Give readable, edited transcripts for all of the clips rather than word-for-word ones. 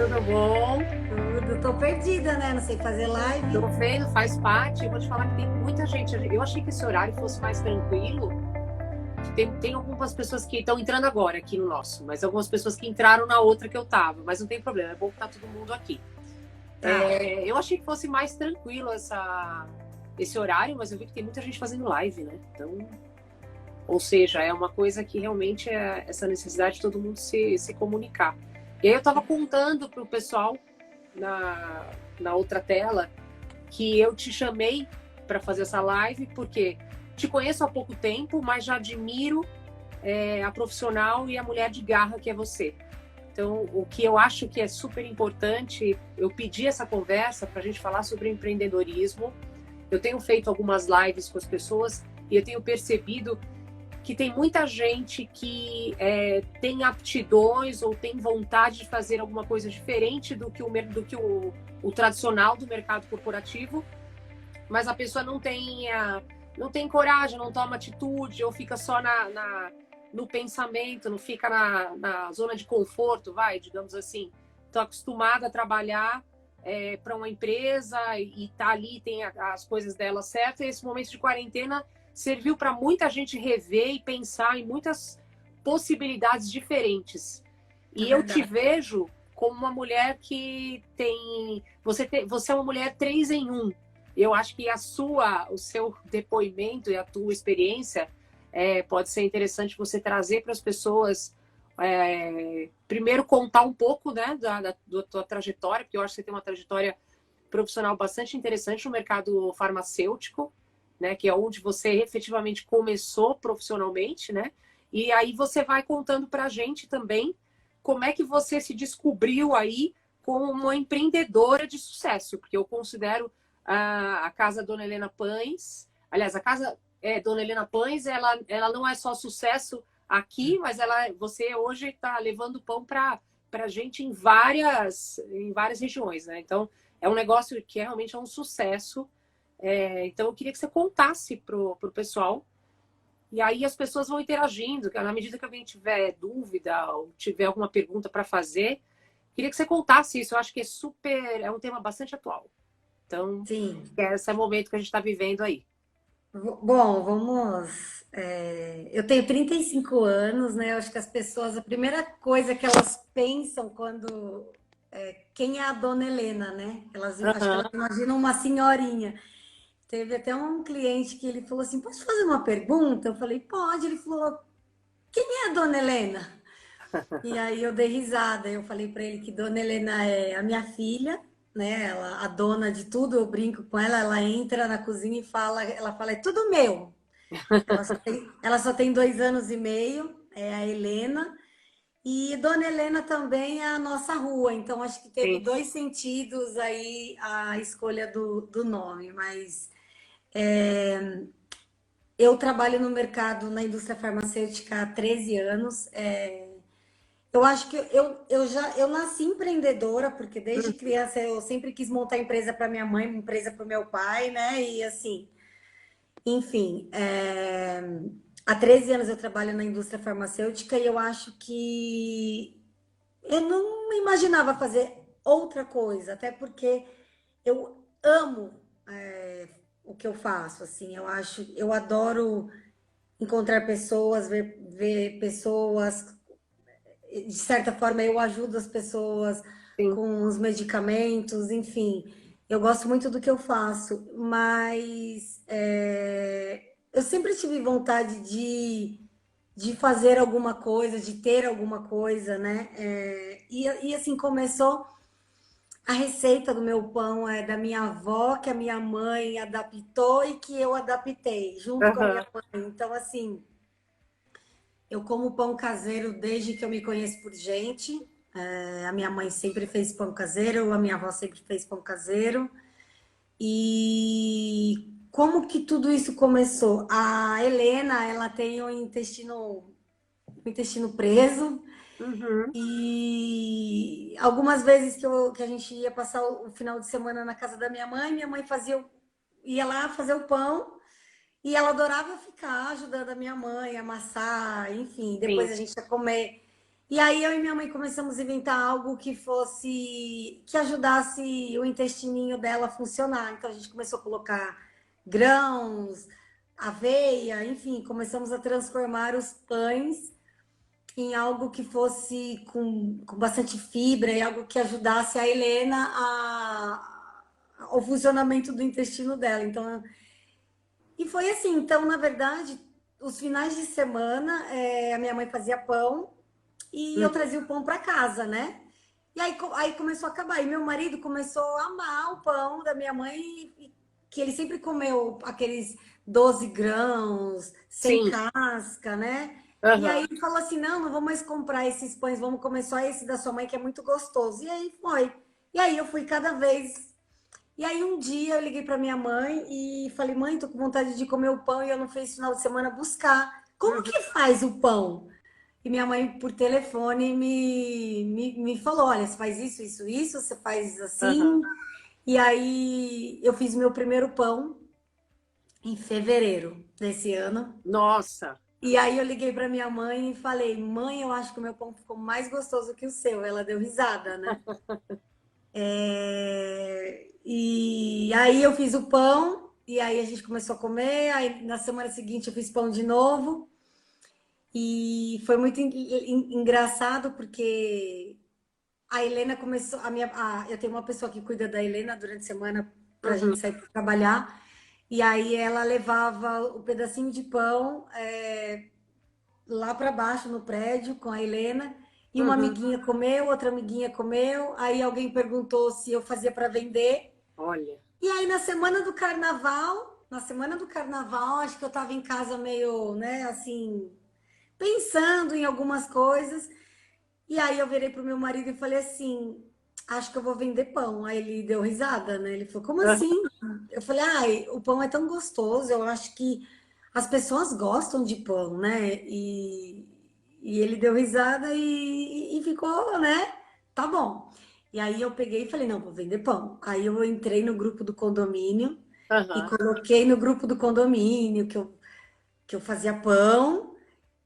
tudo bom? Tudo. Tô perdida, né? Não sei fazer live. Tô vendo, faz parte. Eu vou te falar que tem muita gente. Eu achei que esse horário fosse mais tranquilo. Que tem algumas pessoas que estão entrando agora aqui no nosso, mas algumas pessoas que entraram na outra que eu tava. Mas não tem problema, é bom que tá todo mundo aqui. Tá. Eu achei que fosse mais tranquilo esse horário, mas eu vi que tem muita gente fazendo live, né? Então, ou seja, é uma coisa que realmente é essa necessidade de todo mundo se comunicar. E aí eu tava contando pro pessoal na outra tela que eu te chamei para fazer essa live porque te conheço há pouco tempo, mas já admiro a profissional e a mulher de garra que é você. Então, o que eu acho que é super importante, eu pedi essa conversa para a gente falar sobre empreendedorismo. Eu tenho feito algumas lives com as pessoas e eu tenho percebido que tem muita gente que tem aptidões ou tem vontade de fazer alguma coisa diferente do que o tradicional do mercado corporativo, mas a pessoa não tem coragem, não toma atitude, ou fica só no pensamento, não fica na zona de conforto, digamos assim. Estou acostumada a trabalhar para uma empresa e tá ali, tem as coisas dela certas, e esse momento de quarentena serviu para muita gente rever e pensar em muitas possibilidades diferentes. É E eu te verdade. vejo como uma mulher que tem. Você é uma mulher 3 em 1. Eu acho que o seu depoimento e a tua experiência pode ser interessante você trazer para as pessoas. Primeiro, contar um pouco, né, da tua trajetória, porque eu acho que você tem uma trajetória profissional bastante interessante no mercado farmacêutico, né, que é onde você efetivamente começou profissionalmente, né? E aí você vai contando para a gente também como é que você se descobriu aí como uma empreendedora de sucesso, porque eu considero a Casa Dona Helena Pães, aliás, a Casa Dona Helena Pães, ela não é só sucesso aqui, mas você hoje está levando pão para gente em várias regiões, né? Então, é um negócio que realmente é um sucesso. Então, eu queria que você contasse pro pessoal. E aí as pessoas vão interagindo. Na medida que alguém tiver dúvida ou tiver alguma pergunta para fazer, queria que você contasse isso. Eu acho que é um tema bastante atual. Então, Sim. esse é o momento que a gente está vivendo aí. Bom, vamos. Eu tenho 35 anos, né? Eu acho que as pessoas, a primeira coisa que elas pensam quando. Quem é a Dona Helena, né? Acho que elas Aham. imaginam uma senhorinha. Teve até um cliente que ele falou assim: posso fazer uma pergunta? Eu falei: pode. Ele falou: quem é a Dona Helena? E aí eu dei risada, eu falei para ele que Dona Helena é a minha filha, né? Ela, a dona de tudo, eu brinco com ela, ela entra na cozinha e ela fala, é tudo meu. Ela só tem 2 anos e meio, é a Helena. E Dona Helena também é a nossa rua, então acho que teve Sim. 2 sentidos aí a escolha do nome, mas eu trabalho no mercado, na indústria farmacêutica há 13 anos. Eu acho que eu nasci empreendedora, porque desde criança eu sempre quis montar empresa para minha mãe, uma empresa para o meu pai, né? E assim, enfim, há 13 anos eu trabalho na indústria farmacêutica e eu acho que eu não imaginava fazer outra coisa, até porque eu amo o que eu faço, assim, eu adoro encontrar pessoas, ver pessoas, de certa forma eu ajudo as pessoas Sim. com os medicamentos, enfim, eu gosto muito do que eu faço, mas eu sempre tive vontade de fazer alguma coisa, de ter alguma coisa, né? E assim começou a receita do meu pão é da minha avó, que a minha mãe adaptou e que eu adaptei junto com a minha Aham. mãe. Então, assim, eu como pão caseiro desde que eu me conheço por gente. A minha mãe sempre fez pão caseiro, a minha avó sempre fez pão caseiro. E como que tudo isso começou? A Helena, ela tem o intestino preso. Uhum. E algumas vezes que a gente ia passar o final de semana na casa da minha mãe ia lá fazer o pão e ela adorava ficar ajudando a minha mãe a amassar, enfim, depois Sim. a gente ia comer. E aí eu e minha mãe começamos a inventar algo que fosse, que ajudasse o intestininho dela a funcionar. Então a gente começou a colocar grãos, aveia, enfim, começamos a transformar os pães em algo que fosse com bastante fibra e algo que ajudasse a Helena ao funcionamento do intestino dela. Então, e foi assim, então, na verdade, os finais de semana, a minha mãe fazia pão e eu Uhum. trazia o pão para casa, né? E aí começou a acabar. E meu marido começou a amar o pão da minha mãe, que ele sempre comeu aqueles 12 grãos, sem Sim. casca, né? E aí Aham. ele falou assim: não, não vou mais comprar esses pães, vamos comer só esse da sua mãe, que é muito gostoso. E aí foi. E aí eu fui cada vez. E aí um dia eu liguei para minha mãe e falei: mãe, tô com vontade de comer o pão e eu não fiz final de semana buscar. Como Uhum. que faz o pão? E minha mãe, por telefone, me falou: olha, você faz isso, isso, isso, você faz Aham. assim. E aí eu fiz meu primeiro pão em fevereiro desse ano. Nossa. E aí eu liguei para minha mãe e falei: mãe, eu acho que o meu pão ficou mais gostoso que o seu. Ela deu risada, né? E aí eu fiz o pão, e aí a gente começou a comer. Aí na semana seguinte eu fiz pão de novo. E foi muito engraçado porque a Helena começou, eu tenho uma pessoa que cuida da Helena durante a semana para a gente Uhum. sair para trabalhar, e aí ela levava o pedacinho de pão lá para baixo no prédio com a Helena, e uma Uhum. amiguinha comeu, outra amiguinha comeu, aí alguém perguntou se eu fazia para vender, Olha. e aí na semana do carnaval, acho que eu estava em casa meio, né, assim, pensando em algumas coisas. E aí eu virei pro meu marido e falei assim: acho que eu vou vender pão. Aí ele deu risada, né? Ele falou: como Aham. assim? Eu falei: ai, o pão é tão gostoso, eu acho que as pessoas gostam de pão, né? E ele deu risada e ficou, né? Tá bom. E aí eu peguei e falei: não, vou vender pão. Aí eu entrei no grupo do condomínio e Aham. coloquei no grupo do condomínio que eu fazia pão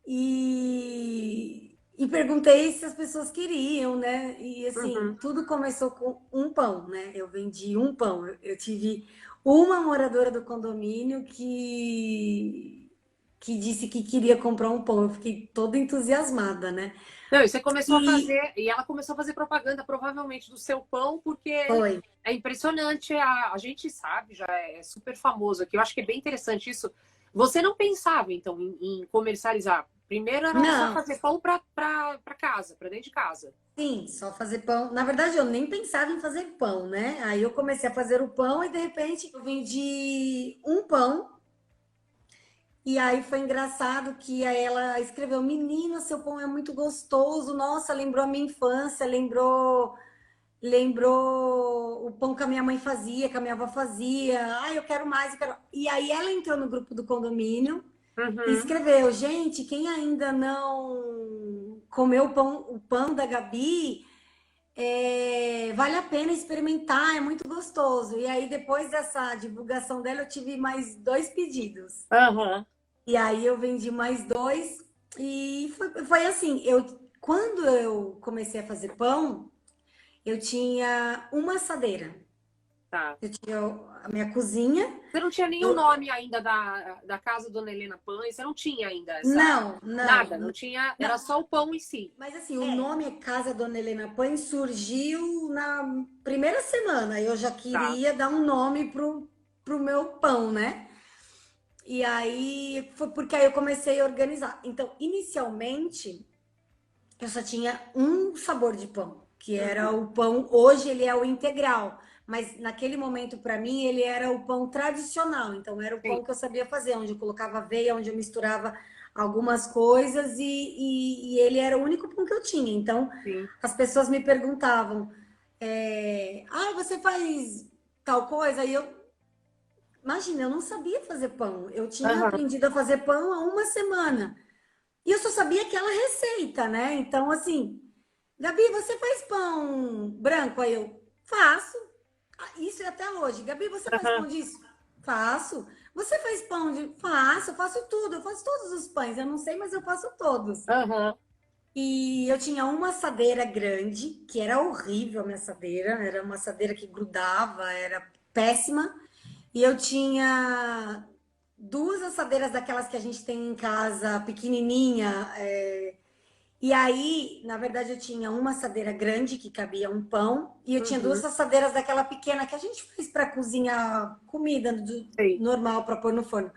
e perguntei se as pessoas queriam, né? E assim, Uhum. tudo começou com um pão, né? Eu vendi um pão. Eu tive uma moradora do condomínio que disse que queria comprar um pão. Eu fiquei toda entusiasmada, né? Não, e você começou a E fazer, e ela começou a fazer propaganda, provavelmente, do seu pão, porque foi. é impressionante, a gente sabe, já é super famoso aqui. Eu acho que é bem interessante isso. Você não pensava, então, em comercializar. Primeiro era só Não, fazer pão para casa, para dentro de casa. sim, só fazer pão. Na verdade, eu nem pensava em fazer pão, né? Aí eu comecei a fazer o pão e de repente eu vendi um pão. E aí foi engraçado que aí ela escreveu: menina, seu pão é muito gostoso. Nossa, lembrou a minha infância, lembrou o pão que a minha mãe fazia, que a minha avó fazia. Ah, eu quero mais, eu quero. E aí ela entrou no grupo do condomínio e Uhum. escreveu: gente, quem ainda não comeu o pão da Gabi, vale a pena experimentar, é muito gostoso. E aí, depois dessa divulgação dela, eu tive mais 2 pedidos. Aham. E aí eu vendi mais 2 e foi assim, quando eu comecei a fazer pão, eu tinha uma assadeira. Tá. Eu tinha a minha cozinha. Você não tinha nenhum Eu, nome ainda da casa Dona Helena Pães? Você não tinha ainda essa. não, Nada, não, não tinha. não. Era só o pão em si. Mas assim, o nome Casa Dona Helena Pães surgiu na primeira semana. Eu já Tá. queria dar um nome pro meu pão, né? E aí foi porque aí eu comecei a organizar. Então, inicialmente, eu só tinha um sabor de pão, que era Uhum. o pão. Hoje ele é o integral, mas naquele momento para mim ele era o pão tradicional. Então era o Sim, pão que eu sabia fazer, onde eu colocava aveia, onde eu misturava algumas coisas e ele era o único pão que eu tinha. Então sim. as pessoas me perguntavam: você faz tal coisa? E eu imagina, eu não sabia fazer pão. Eu tinha Aham. aprendido a fazer pão há uma semana. E eu só sabia aquela receita, né? Então, assim, Gabi, você faz pão branco? Aí eu faço. Isso é até hoje. Gabi, você faz pão Aham. disso? Faço. Você faz pão de. Faço, eu faço tudo. Eu faço todos os pães. Eu não sei, mas eu faço todos. Aham. E eu tinha uma assadeira grande, que era horrível a minha assadeira, era uma assadeira que grudava, era péssima. E eu tinha duas assadeiras daquelas que a gente tem em casa, pequenininha. E aí, na verdade, eu tinha uma assadeira grande que cabia um pão, e eu tinha Uhum, duas assadeiras daquela pequena que a gente faz para cozinhar comida sei. normal para pôr no forno.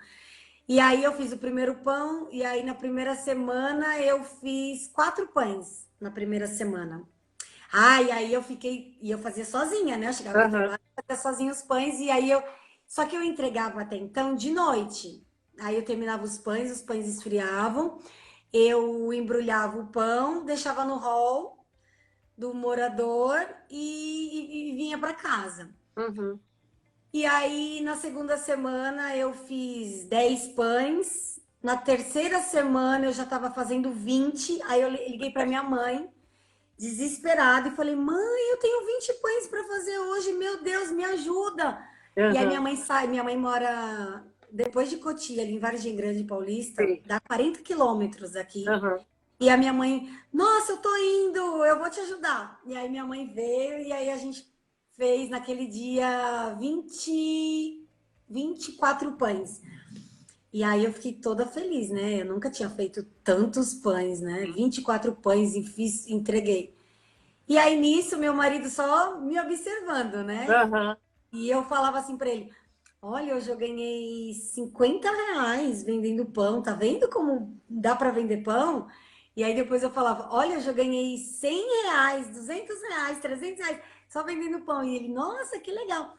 E aí eu fiz o primeiro pão, e aí na primeira semana eu fiz 4 pães na primeira semana. Ah, e aí eu fiquei, e eu fazia sozinha, né? Eu chegava do Aham, trabalho, fazia sozinha os pães, e aí eu. Só que eu entregava até então de noite. Aí eu terminava os pães esfriavam, eu embrulhava o pão, deixava no hall do morador e vinha para casa. uhum, E aí, na segunda semana, eu fiz 10 pães. Na terceira semana, eu já estava fazendo 20. Aí, eu liguei para minha mãe, desesperada, e falei: Mãe, eu tenho 20 pães para fazer hoje. Meu Deus, me ajuda. E aí, minha aham, mãe sai. Minha mãe mora depois de Cotia, ali em Vargem Grande Paulista, sei. dá 40 quilômetros daqui. Aham. E a minha mãe, nossa, eu tô indo, eu vou te ajudar. E aí minha mãe veio e aí a gente fez naquele dia 24 pães. E aí eu fiquei toda feliz, né? Eu nunca tinha feito tantos pães, né? 24 pães e fiz, entreguei. E aí nisso meu marido só me observando, né? Aham. E eu falava assim para ele: Olha, hoje eu ganhei R$ 50 vendendo pão, tá vendo como dá para vender pão? E aí depois eu falava: Olha, hoje eu ganhei R$ 100, R$ 200, R$ 300 só vendendo pão. E ele: Nossa, que legal.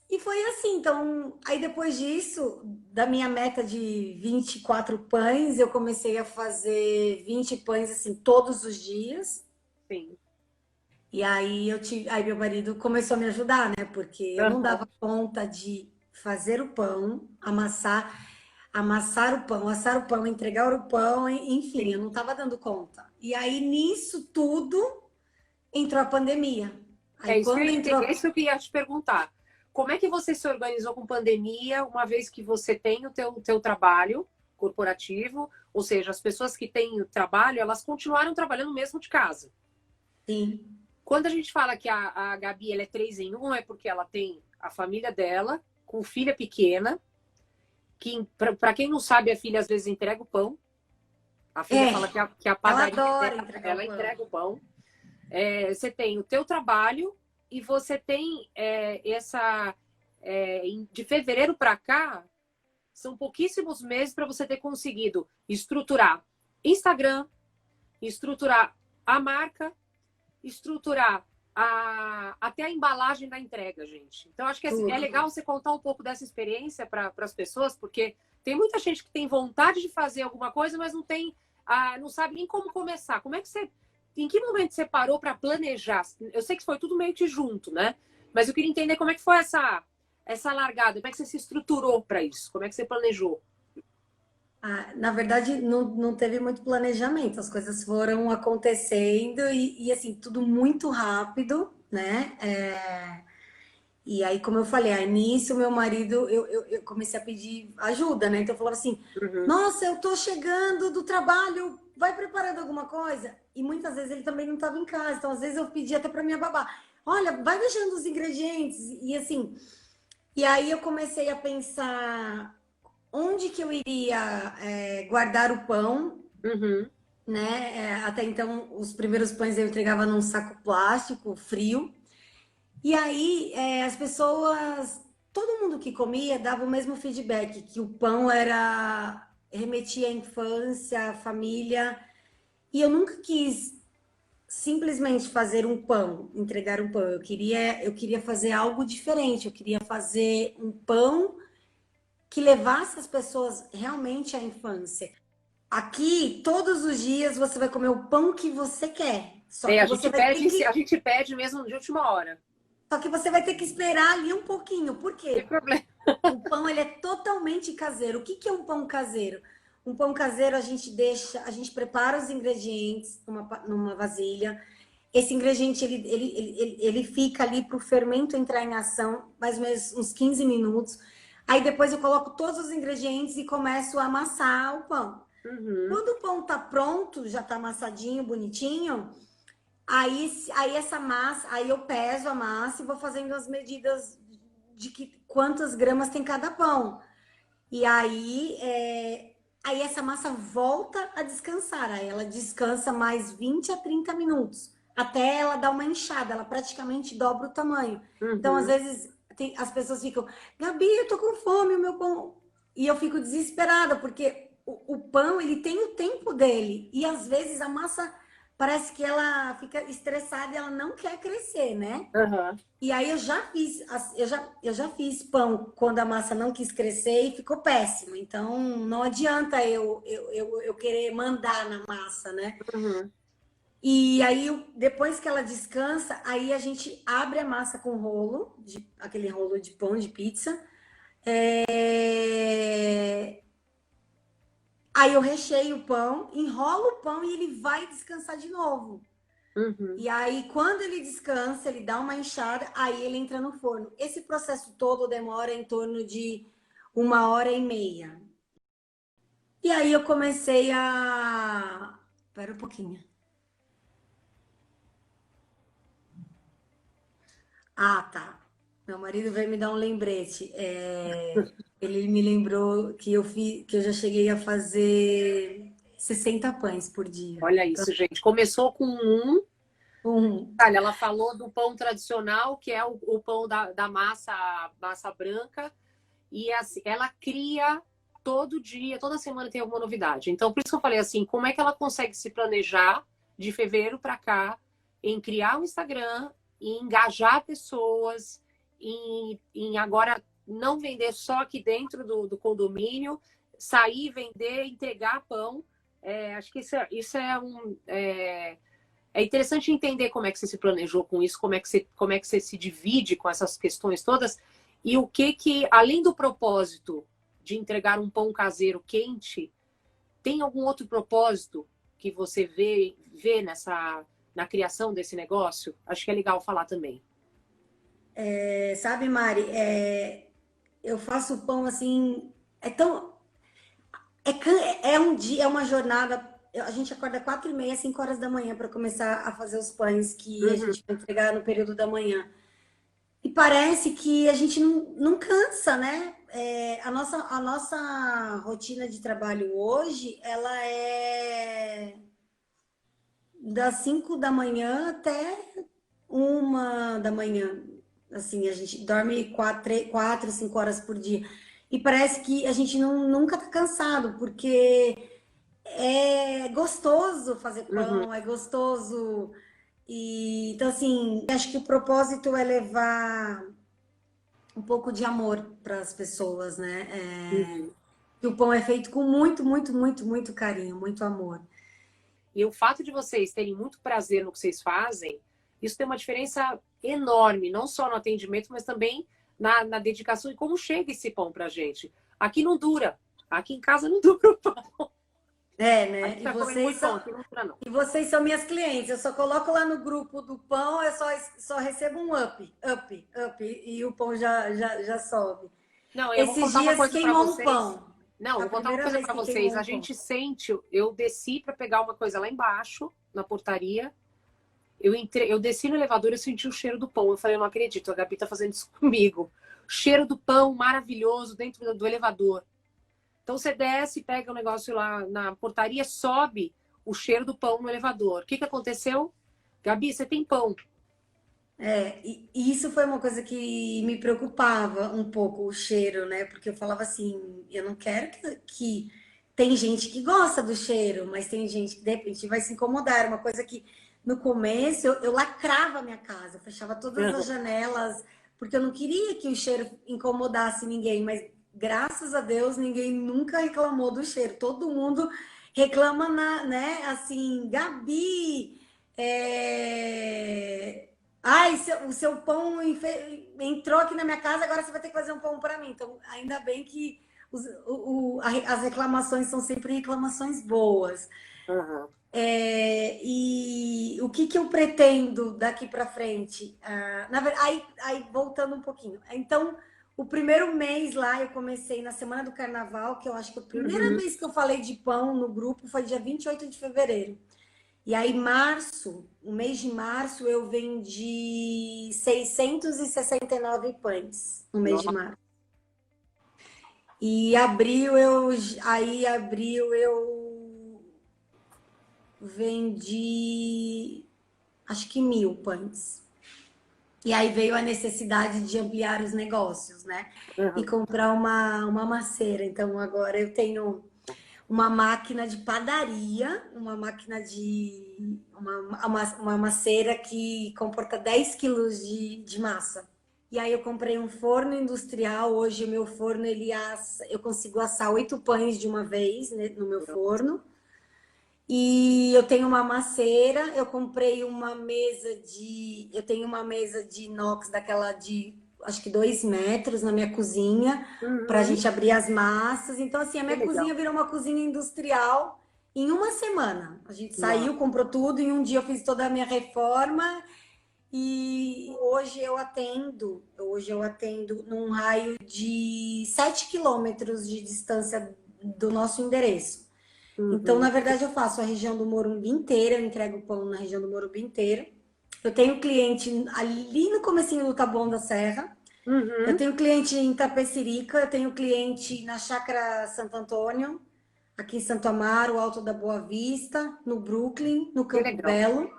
E foi assim. Então, aí depois disso, da minha meta de 24 pães, eu comecei a fazer 20 pães assim todos os dias. Sim. E aí aí meu marido começou a me ajudar, né? Porque eu não Aham. dava conta de fazer o pão, amassar o pão, assar o pão, entregar o pão, enfim, eu Sim. não estava dando conta. E aí nisso tudo entrou a pandemia. Aí quando É entrou, isso que eu queria te perguntar. Como é que você se organizou com pandemia, uma vez que você tem o teu trabalho corporativo, ou seja, as pessoas que têm o trabalho, elas continuaram trabalhando mesmo de casa. sim, Quando a gente fala que a Gabi ela é 3 em 1, é porque ela tem a família dela, com filha pequena, que, para quem não sabe, a filha às vezes entrega o pão. A filha fala é, que a ela padaria adora dela, entregar o ela pão. entrega o pão. Você tem o teu trabalho e você tem de fevereiro para cá, são pouquíssimos meses para você ter conseguido estruturar Instagram, estruturar a marca, estruturar até a embalagem da entrega, gente. Então, acho que é Tudo. legal você contar um pouco dessa experiência para as pessoas, porque tem muita gente que tem vontade de fazer alguma coisa, mas não tem, não sabe nem como começar. Como é que você, em que momento você parou para planejar? Eu sei que foi tudo meio que junto, né? Mas eu queria entender como é que foi essa largada, como é que você se estruturou para isso, como é que você planejou? Na verdade, não teve muito planejamento, as coisas foram acontecendo assim, tudo muito rápido, né? E aí, como eu falei, aí nisso, meu marido, eu comecei a pedir ajuda, né? Então eu falava assim: Uhum. Nossa, eu tô chegando do trabalho, vai preparando alguma coisa? E muitas vezes ele também não estava em casa, então às vezes eu pedia até para minha babá: Olha, vai deixando os ingredientes, e assim. E aí eu comecei a pensar onde que eu iria guardar o pão, Uhum. né? Até então, os primeiros pães eu entregava num saco plástico frio. E aí, as pessoas, todo mundo que comia dava o mesmo feedback, que o pão era remetia à infância, à família. E eu nunca quis simplesmente fazer um pão, entregar um pão. Eu queria fazer algo diferente. Eu queria fazer um pão que levasse as pessoas realmente à infância. Aqui, todos os dias, você vai comer o pão que você quer. Só que A você gente vai ter pede, a que, gente pede mesmo de última hora. só que você vai ter que esperar ali um pouquinho. Por Não tem quê? problema. O pão ele é totalmente caseiro. O que que é um pão caseiro? Um pão caseiro a gente prepara os ingredientes numa vasilha. Esse ingrediente ele fica ali para o fermento entrar em ação, mais ou menos uns 15 minutos. Aí depois eu coloco todos os ingredientes e começo a amassar o pão. Uhum. Quando o pão tá pronto, já tá amassadinho, bonitinho, aí essa massa, aí eu peso a massa e vou fazendo as medidas de quantas gramas tem cada pão. E aí essa massa volta a descansar. Aí ela descansa mais 20 a 30 minutos, até ela dar uma inchada, ela praticamente dobra o tamanho. Então, às Uhum. vezes, as pessoas ficam, Gabi, eu tô com fome, o meu pão. E eu fico desesperada, porque o pão, ele tem o tempo dele. E às vezes a massa parece que ela fica estressada e ela não quer crescer, né? Uhum. E aí eu já fiz, eu já fiz pão quando a massa não quis crescer e ficou péssimo. Então não adianta eu querer mandar na massa, né? Uhum. E aí depois que ela descansa, aí a gente abre a massa com rolo, aquele rolo de pão de pizza. Aí eu recheio o pão, enrolo o pão e ele vai descansar de novo. Uhum. E aí, quando ele descansa, ele dá uma inchada, aí ele entra no forno. Esse processo todo demora em torno de 1 hora e meia. E aí eu comecei a. Espera um pouquinho. Ah, tá. Meu marido veio me dar um lembrete. Ele me lembrou que eu já cheguei a fazer 60 pães por dia. Olha isso, gente. Começou com um. Um, Olha, ela falou do pão tradicional, que é o pão da massa branca, e assim, ela cria todo dia, toda semana tem alguma novidade. Então, por isso que eu falei assim, como é que ela consegue se planejar de fevereiro para cá em criar um Instagram, em engajar pessoas, em agora não vender só aqui dentro do condomínio, sair, vender, entregar pão. Acho que é interessante entender como é que você se planejou com isso, como é que você se divide com essas questões todas e o que, além do propósito de entregar um pão caseiro quente, tem algum outro propósito que você vê na criação desse negócio? Acho que é legal falar também. sabe, Mari? Eu faço pão assim. É tão. É um dia, é uma jornada. A gente acorda 4h30, 5 horas da manhã para começar a fazer os pães que a Uhum, gente vai entregar no período da manhã. E parece que a gente não cansa, né? A nossa rotina de trabalho hoje, ela é das 5 da manhã até 1 da manhã. Assim, a gente dorme 4, 5 horas por dia. E parece que a gente nunca tá cansado, porque é gostoso fazer uhum. pão, é gostoso. E então, assim, acho que o propósito é levar um pouco de amor para as pessoas, né? Uhum. Que o pão é feito com muito, muito, muito, muito carinho, muito amor. E o fato de vocês terem muito prazer no que vocês fazem, isso tem uma diferença enorme, não só no atendimento, mas também na dedicação e como chega esse pão pra gente. Aqui não dura. Aqui em casa não dura o pão. A Né? gente tá comendo muito pão, aqui não dura, não. E vocês são minhas clientes. Eu só coloco lá no grupo do pão, eu só recebo um up, e o pão já sobe. Não, eu vou Esses contar uma dias coisa para queimou um vocês. pão. Não, A vou contar uma primeira coisa vez para que vocês. queimou A um pão. gente sente, eu desci para pegar uma coisa lá embaixo, na portaria. Eu desci no elevador e senti o cheiro do pão. Eu falei, eu não acredito, a Gabi tá fazendo isso comigo. O cheiro do pão maravilhoso dentro do elevador. Então você desce, pega o negócio lá na portaria, sobe o cheiro do pão no elevador. O que aconteceu? Gabi, você tem pão. E isso foi uma coisa que me preocupava um pouco, o cheiro, né? Porque eu falava assim, eu não quero que. Tem gente que gosta do cheiro, mas tem gente que de repente vai se incomodar. Era uma coisa que no começo eu lacrava a minha casa, eu fechava todas as janelas, porque eu não queria que o cheiro incomodasse ninguém, mas graças a Deus ninguém nunca reclamou do cheiro. Todo mundo reclama, né? Assim, Gabi. É... Ai, o seu pão entrou aqui na minha casa, agora você vai ter que fazer um pão para mim. Então, ainda bem que as reclamações são sempre reclamações boas. Uhum. E o que eu pretendo daqui para frente? Na verdade, aí voltando um pouquinho. Então, O primeiro mês lá, eu comecei na semana do carnaval, que eu acho que a primeira Uhum. vez que eu falei de pão no grupo foi dia 28 de fevereiro. E aí, março, o mês de março, eu vendi 669 pães no mês de Nossa, março. E abril eu vendi acho que 1.000 pães. E aí veio a necessidade de ampliar os negócios, né? E uhum. comprar uma maceira. Então agora eu tenho uma máquina de padaria, uma máquina de uma maceira que comporta 10 quilos de massa. E aí eu comprei um forno industrial. Hoje o meu forno eu consigo assar 8 pães de uma vez, né, no meu forno. E eu tenho uma maceira, eu comprei eu tenho uma mesa de inox daquela de, acho que 2 metros na minha cozinha, para a Uhum. gente abrir as massas. Então, assim, a Que minha legal. cozinha virou uma cozinha industrial em uma semana. A gente Nossa. saiu, comprou tudo, em um dia eu fiz toda a minha reforma e hoje eu atendo num raio de 7 quilômetros de distância do nosso endereço. Então, Uhum. na verdade, eu faço a região do Morumbi inteira, eu entrego pão na região do Morumbi inteira. Eu tenho cliente ali no comecinho do Taboão da Serra. Eu Uhum. tenho cliente em Itapecerica, eu tenho cliente na Chácara Santo Antônio, aqui em Santo Amaro, Alto da Boa Vista, no Brooklyn, no Que Campo legal. Belo.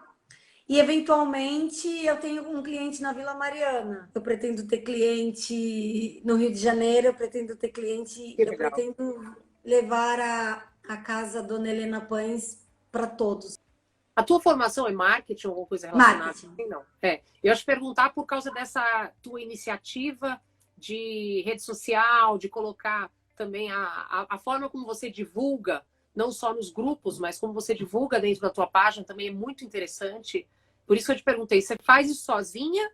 E, eventualmente, eu tenho um cliente na Vila Mariana. Eu pretendo ter cliente no Rio de Janeiro, Que eu legal. pretendo levar a casa Dona Helena Pães para todos. A tua formação é marketing ou alguma coisa relacionada? Marketing. Não. É. Eu ia te perguntar por causa dessa tua iniciativa de rede social, de colocar também a forma como você divulga, não só nos grupos, mas como você divulga dentro da tua página também é muito interessante. Por isso que eu te perguntei, você faz isso sozinha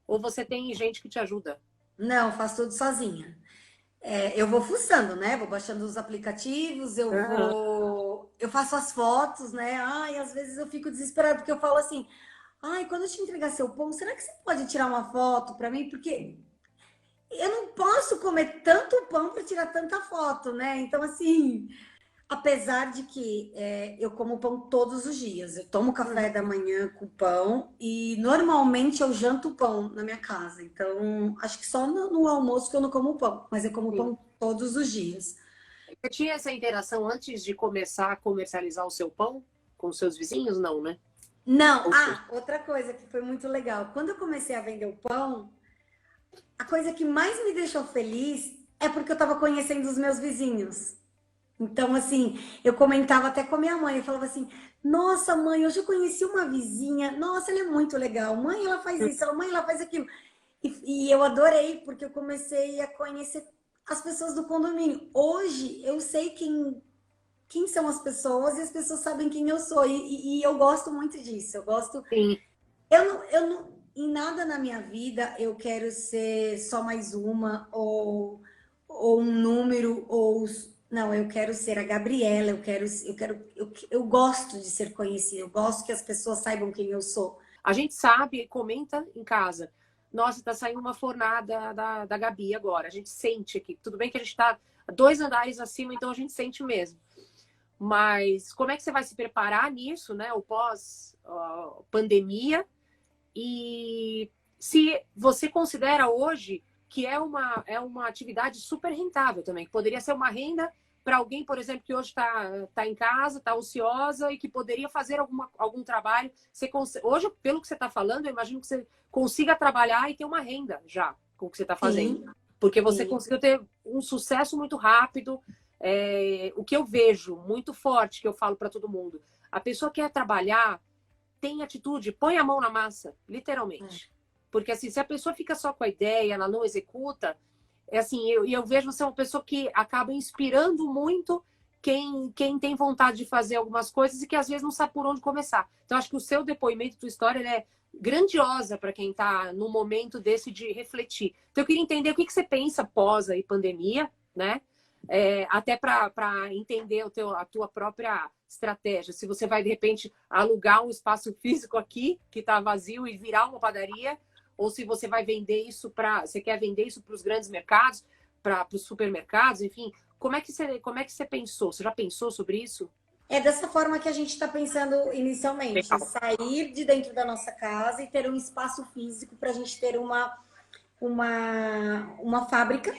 ou você tem gente que te ajuda? Não, faço tudo sozinha. Eu vou fuçando, né? Vou baixando os aplicativos, Aham. eu faço as fotos, né? Ai, às vezes eu fico desesperada porque eu falo assim, ai, quando eu te entregar seu pão, será que você pode tirar uma foto para mim? Porque eu não posso comer tanto pão para tirar tanta foto, né? Então, assim, apesar de que eu como pão todos os dias, eu tomo café da Uhum. manhã com pão e normalmente eu janto pão na minha casa. Então, acho que só no almoço que eu não como pão, mas eu como Sim. pão todos os dias. Você tinha essa interação antes de começar a comercializar o seu pão com os seus vizinhos? Não, né? Não, Ou seja, outra coisa que foi muito legal. Quando eu comecei a vender o pão, a coisa que mais me deixou feliz é porque eu estava conhecendo os meus vizinhos. Então, assim, eu comentava até com a minha mãe, eu falava assim, nossa, mãe, hoje eu conheci uma vizinha, nossa, ela é muito legal, mãe, ela faz isso, mãe, ela faz aquilo. E eu adorei, porque eu comecei a conhecer as pessoas do condomínio. Hoje, eu sei quem são as pessoas e as pessoas sabem quem eu sou, e eu gosto muito disso, eu gosto... sim. Eu não, em nada na minha vida eu quero ser só mais uma, ou um número, não, eu quero ser a Gabriela, eu gosto de ser conhecida, eu gosto que as pessoas saibam quem eu sou. A gente sabe, comenta em casa. Nossa, tá saindo uma fornada da Gabi agora. A gente sente aqui. Tudo bem que a gente tá 2 andares acima, então a gente sente mesmo. Mas como é que você vai se preparar nisso, né? O pós-pandemia? E se você considera hoje que é uma atividade super rentável também, que poderia ser uma renda para alguém, por exemplo, que hoje está em casa, está ociosa e que poderia fazer algum trabalho. Hoje, pelo que você está falando, eu imagino que você consiga trabalhar e ter uma renda já com o que você está fazendo. Sim, Porque você sim, conseguiu ter um sucesso muito rápido. O que eu vejo muito forte, que eu falo para todo mundo, a pessoa quer trabalhar, tem atitude, põe a mão na massa, literalmente. Porque assim, se a pessoa fica só com a ideia, ela não executa, é assim, eu vejo você uma pessoa que acaba inspirando muito quem tem vontade de fazer algumas coisas e que às vezes não sabe por onde começar. Então, acho que o seu depoimento, a tua história, é grandiosa para quem está no momento desse de refletir. Então, eu queria entender o que você pensa pós aí pandemia, né? Até para entender a tua própria estratégia. Se você vai, de repente, alugar um espaço físico aqui, que está vazio, e virar uma padaria, ou se você vai vender isso você quer vender isso para os grandes mercados, para os supermercados, enfim. Como é que você pensou? Você já pensou sobre isso? É dessa forma que a gente está pensando inicialmente, Legal. sair de dentro da nossa casa e ter um espaço físico para a gente ter uma fábrica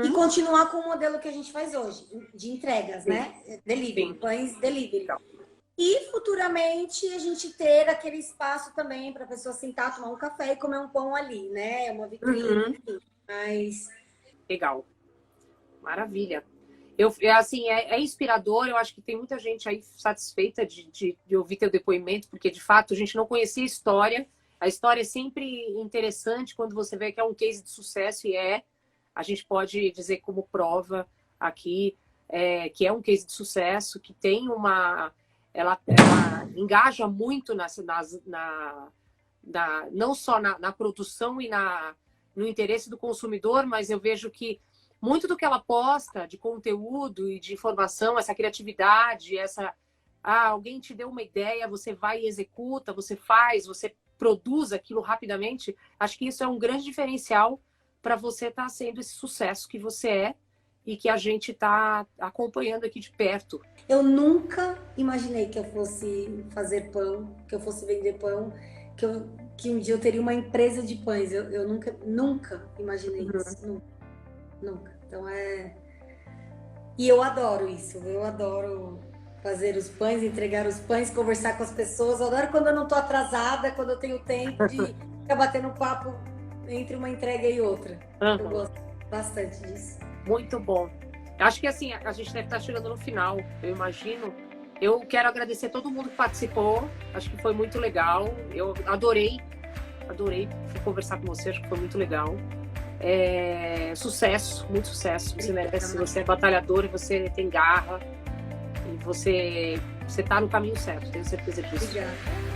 e continuar com o modelo que a gente faz hoje, de entregas, né? Delivery, pães delivery. Legal. E futuramente a gente ter aquele espaço também para a pessoa sentar, tomar um café e comer um pão ali, né? Uma vitrine, enfim. Mas... Legal. Maravilha. Assim, é inspirador, eu acho que tem muita gente aí satisfeita de ouvir teu depoimento, porque de fato a gente não conhecia a história é sempre interessante quando você vê que é um case de sucesso, e a gente pode dizer como prova aqui, que é um case de sucesso, que tem ela engaja muito não só na produção e no interesse do consumidor, mas eu vejo que muito do que ela posta de conteúdo e de informação, essa criatividade, alguém te deu uma ideia, você vai e executa, você faz, você produz aquilo rapidamente. Acho que isso é um grande diferencial para você estar sendo esse sucesso que você é e que a gente está acompanhando aqui de perto. Eu nunca imaginei que eu fosse fazer pão, que eu fosse vender pão, que um dia eu teria uma empresa de pães. Eu nunca imaginei isso. Nunca. Então E eu adoro isso. Eu adoro fazer os pães, entregar os pães, conversar com as pessoas. Eu adoro quando eu não tô atrasada, quando eu tenho tempo de ficar batendo papo entre uma entrega e outra. Eu gosto bastante disso. Muito bom. Acho que assim, a gente deve estar chegando no final, eu imagino. Eu quero agradecer a todo mundo que participou. Acho que foi muito legal. Eu adorei conversar com você, acho que foi muito legal. Sucesso, muito sucesso. Você merece, você é batalhador, você tem garra e você está no caminho certo, tenho certeza disso. Obrigada.